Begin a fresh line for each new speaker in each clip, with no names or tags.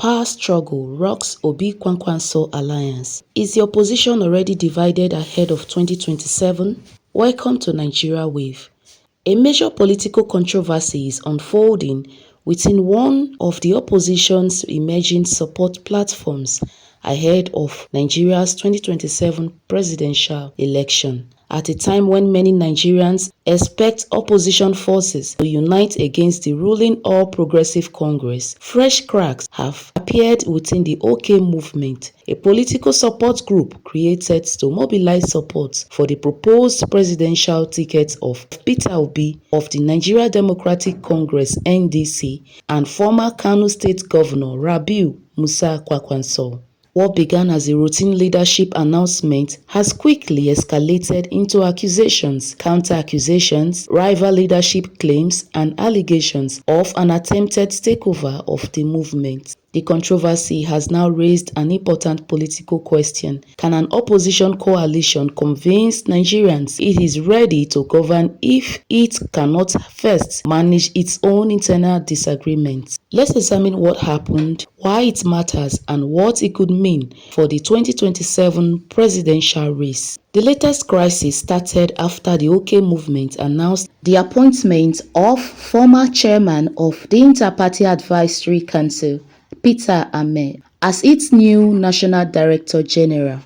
Power struggle rocks Obi Kwankwaso alliance. Is the opposition already divided ahead of 2027? Welcome to Nigeria Wave. A major political controversy is unfolding within one of the opposition's emerging support platforms ahead of Nigeria's 2027 presidential election. At a time when many Nigerians expect opposition forces to unite against the ruling All Progressive Congress, fresh cracks have appeared within the OK movement, a political support group created to mobilize support for the proposed presidential ticket of Peter Obi of the Nigeria Democratic Congress (NDC) and former Kano State Governor Rabiu Kwankwaso. What began as a routine leadership announcement has quickly escalated into accusations, counter-accusations, rival leadership claims, and allegations of an attempted takeover of the movement. The controversy has now raised an important political question. Can an opposition coalition convince Nigerians it is ready to govern if it cannot first manage its own internal disagreements? Let's examine what happened, why it matters, and what it could mean for the 2027 presidential race. The latest crisis started after the OK movement announced the appointment of former chairman of the Inter-Party Advisory Council, Peter Ameh, as its new National Director General.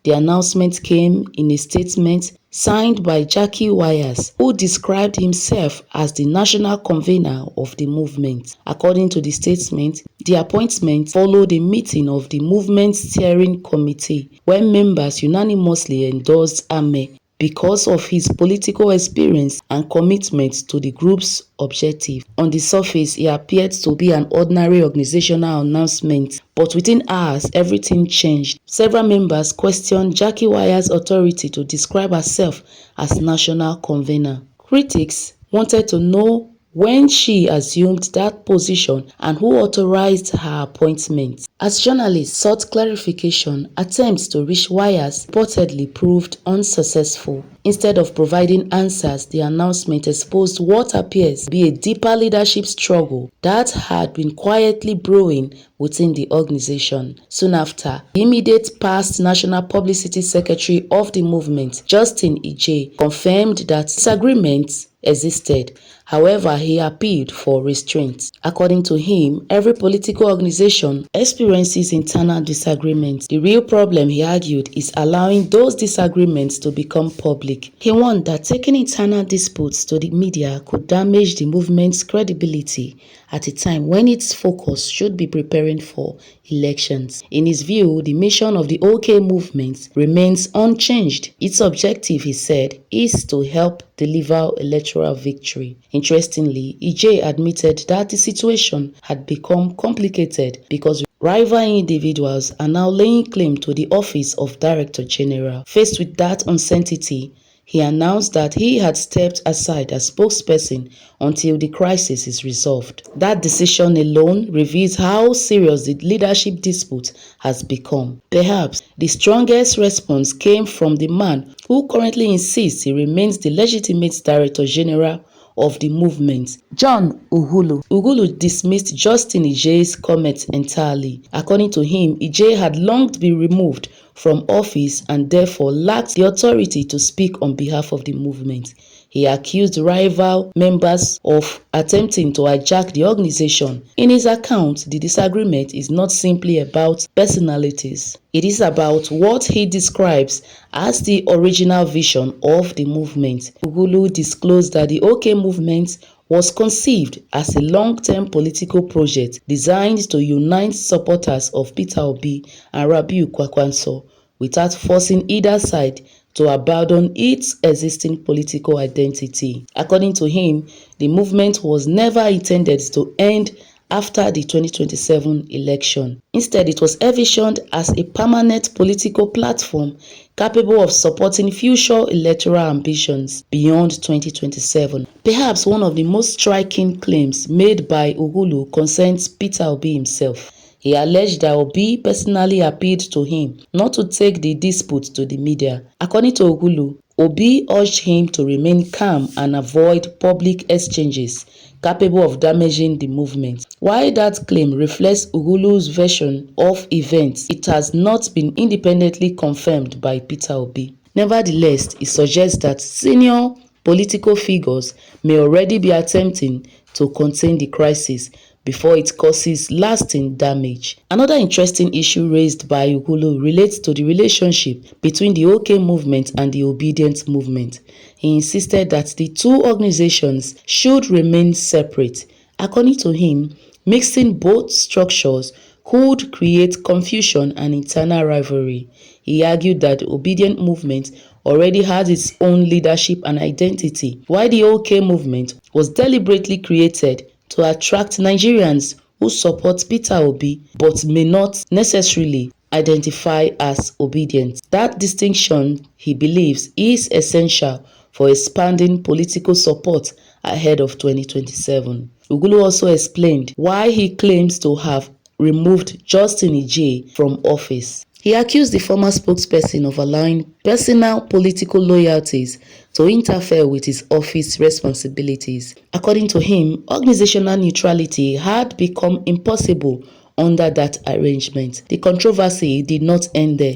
The announcement came in a statement signed by Wayas, who described himself as the national convener of the movement. According to the statement, the appointment followed a meeting of the movement steering committee, where members unanimously endorsed Ameh because of his political experience and commitment to the group's objective. On the surface, it appeared to be an ordinary organizational announcement, but within hours, everything changed. Several members questioned Wayas' authority to describe herself as national convener. Critics wanted to know when she assumed that position and who authorized her appointment. As journalists sought clarification, attempts to reach Wayas reportedly proved unsuccessful. Instead of providing answers, the announcement exposed what appears to be a deeper leadership struggle that had been quietly brewing within the organization. Soon after, the immediate past National Publicity Secretary of the movement, Ijeh, confirmed that disagreements existed. However, he appealed for restraint. According to him, every political organization experiences internal disagreements. The real problem, he argued, is allowing those disagreements to become public. He warned that taking internal disputes to the media could damage the movement's credibility at a time when its focus should be preparing for elections. In his view, the mission of the OK movement remains unchanged. Its objective, he said, is to help deliver electoral victory. Interestingly, Ijeh admitted that the situation had become complicated because rival individuals are now laying claim to the office of Director General. Faced with that uncertainty, he announced that he had stepped aside as spokesperson until the crisis is resolved. That decision alone reveals how serious the leadership dispute has become. Perhaps the strongest response came from the man who currently insists he remains the legitimate Director General of the movement, John Ughulu. Ughulu dismissed Justin Ijeh's comments entirely. According to him, Ijeh had long been removed from office and therefore lacked the authority to speak on behalf of the movement. He accused rival members of attempting to hijack the organization. In his account, the disagreement is not simply about personalities. It is about what he describes as the original vision of the movement. Ughulu disclosed that the OK movement was conceived as a long-term political project designed to unite supporters of Peter Obi and Rabiu Kwankwaso without forcing either side to abandon its existing political identity. According to him, the movement was never intended to end after the 2027 election. Instead, it was envisioned as a permanent political platform capable of supporting future electoral ambitions beyond 2027. Perhaps one of the most striking claims made by Ughulu concerns Peter Obi himself. He alleged that Obi personally appealed to him not to take the dispute to the media. According to Ughulu, Obi urged him to remain calm and avoid public exchanges capable of damaging the movement. While that claim reflects Ughulu's version of events, it has not been independently confirmed by Peter Obi. Nevertheless, it suggests that senior political figures may already be attempting to contain the crisis before it causes lasting damage. Another interesting issue raised by Ughulu relates to the relationship between the OK movement and the Obidient Movement. He insisted that the two organizations should remain separate. According to him, mixing both structures could create confusion and internal rivalry. He argued that the Obidient Movement already has its own leadership and identity, while the OK movement was deliberately created to attract Nigerians who support Peter Obi but may not necessarily identify as obedient. That distinction, he believes, is essential for expanding political support ahead of 2027. Ughulu also explained why he claims to have removed Justin Ijeh from office. He accused the former spokesperson of allowing personal political loyalties to interfere with his office responsibilities. According to him, organizational neutrality had become impossible under that arrangement. The controversy did not end there.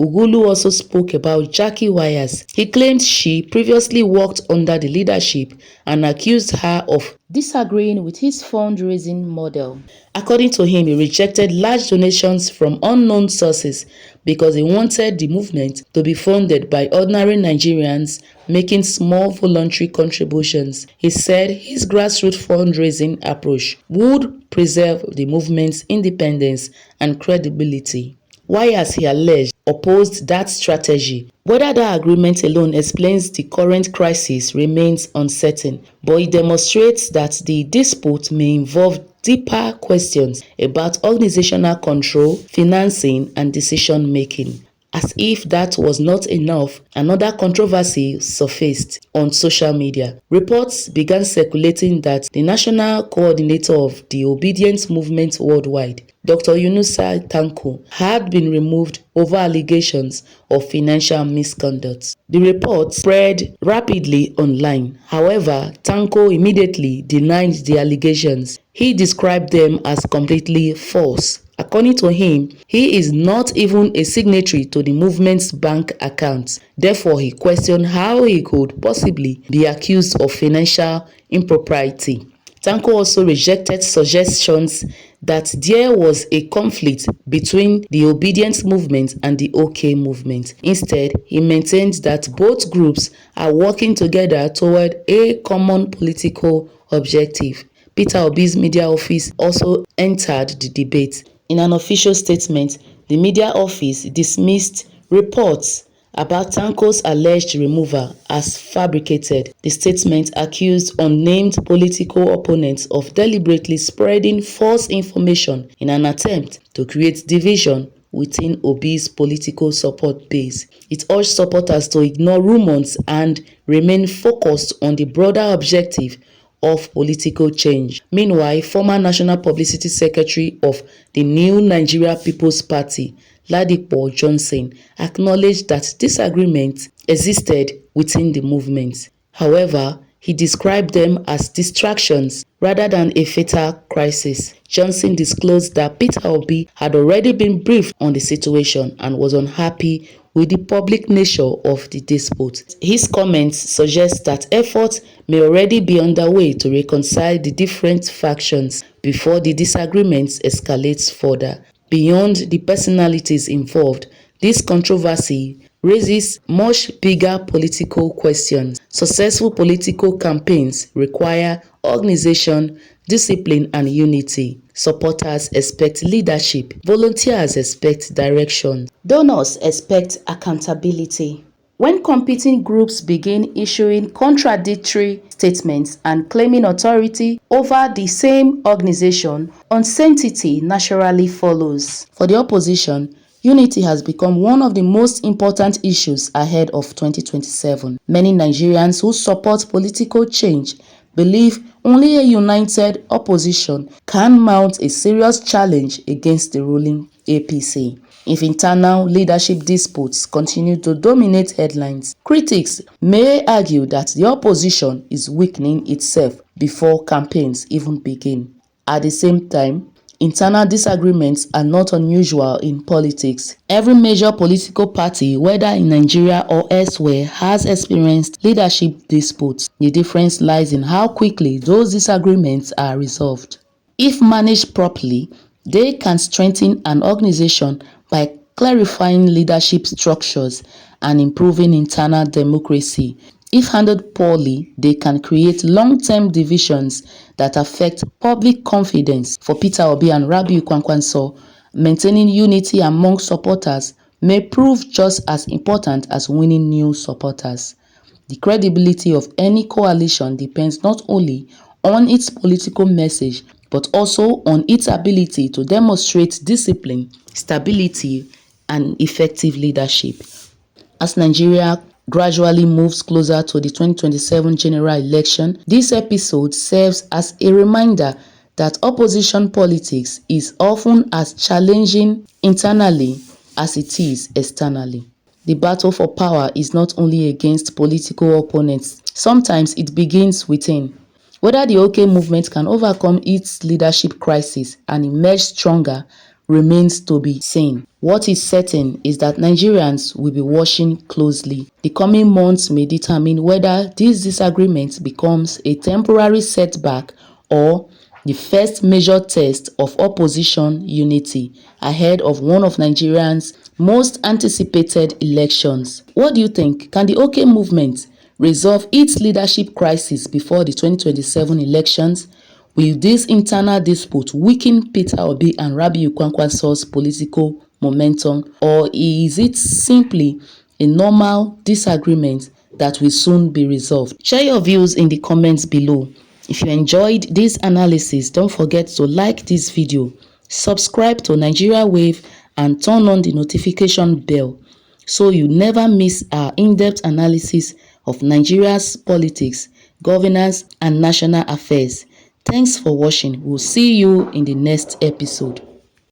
Ughulu also spoke about Jackie Wayas. He claimed she previously worked under the leadership and accused her of disagreeing with his fundraising model. According to him, he rejected large donations from unknown sources because he wanted the movement to be funded by ordinary Nigerians making small voluntary contributions. He said his grassroots fundraising approach would preserve the movement's independence and credibility. Wayas, he alleged, opposed that strategy. Whether that agreement alone explains the current crisis remains uncertain, but it demonstrates that the dispute may involve deeper questions about organizational control, financing, and decision-making. As if that was not enough, another controversy surfaced on social media. Reports began circulating that the national coordinator of the Obidient Movement worldwide, Dr. Yunusa Tanko, had been removed over allegations of financial misconduct. The report spread rapidly online. However, Tanko immediately denied the allegations. He described them as completely false. According to him, he is not even a signatory to the movement's bank accounts. Therefore, he questioned how he could possibly be accused of financial impropriety. Tanko also rejected suggestions that there was a conflict between the Obidient Movement and the OK movement. Instead, he maintained that both groups are working together toward a common political objective. Peter Obi's media office also entered the debate. In an official statement, the media office dismissed reports about Tanko's alleged removal as fabricated. The statement accused unnamed political opponents of deliberately spreading false information in an attempt to create division within Obi's political support base. It urged supporters to ignore rumors and remain focused on the broader objective of political change. Meanwhile, former National Publicity Secretary of the New Nigeria People's Party, Ladipo Johnson, acknowledged that disagreements existed within the movement. However, he described them as distractions rather than a fatal crisis. Johnson disclosed that Peter Obi had already been briefed on the situation and was unhappy with the public nature of the dispute. His comments suggest that efforts may already be underway to reconcile the different factions before the disagreements escalate further. Beyond the personalities involved, this controversy raises much bigger political questions. Successful political campaigns require organization, discipline, and unity. Supporters expect leadership. Volunteers expect direction. Donors expect accountability. When competing groups begin issuing contradictory statements and claiming authority over the same organization, uncertainty naturally follows. For the opposition, unity has become one of the most important issues ahead of 2027. Many Nigerians who support political change believe only a united opposition can mount a serious challenge against the ruling APC. If internal leadership disputes continue to dominate headlines, critics may argue that the opposition is weakening itself before campaigns even begin. At the same time, internal disagreements are not unusual in politics. Every major political party, whether in Nigeria or elsewhere, has experienced leadership disputes. The difference lies in how quickly those disagreements are resolved. If managed properly, they can strengthen an organization by clarifying leadership structures and improving internal democracy. If handled poorly, they can create long-term divisions that affect public confidence. For Peter Obi and Rabiu Kwankwaso, maintaining unity among supporters may prove just as important as winning new supporters. The credibility of any coalition depends not only on its political message but also on its ability to demonstrate discipline, stability, and effective leadership. As Nigeria gradually moves closer to the 2027 general election, this episode serves as a reminder that opposition politics is often as challenging internally as it is externally. The battle for power is not only against political opponents, sometimes it begins within. Whether the OK movement can overcome its leadership crisis and emerge stronger remains to be seen. What is certain is that Nigerians will be watching closely. The coming months may determine whether this disagreement becomes a temporary setback or the first major test of opposition unity ahead of one of Nigerians' most anticipated elections. What do you think? Can the OK movement resolve its leadership crisis before the 2027 elections? Will this internal dispute weaken Peter Obi and Rabiu Kwankwaso's political momentum, or is it simply a normal disagreement that will soon be resolved? Share your views in the comments below. If you enjoyed this analysis, don't forget to like this video, subscribe to Nigeria Wave, and turn on the notification bell so you never miss our in-depth analysis of Nigeria's politics, governance, and national affairs. Thanks for watching. We'll see you in the next episode.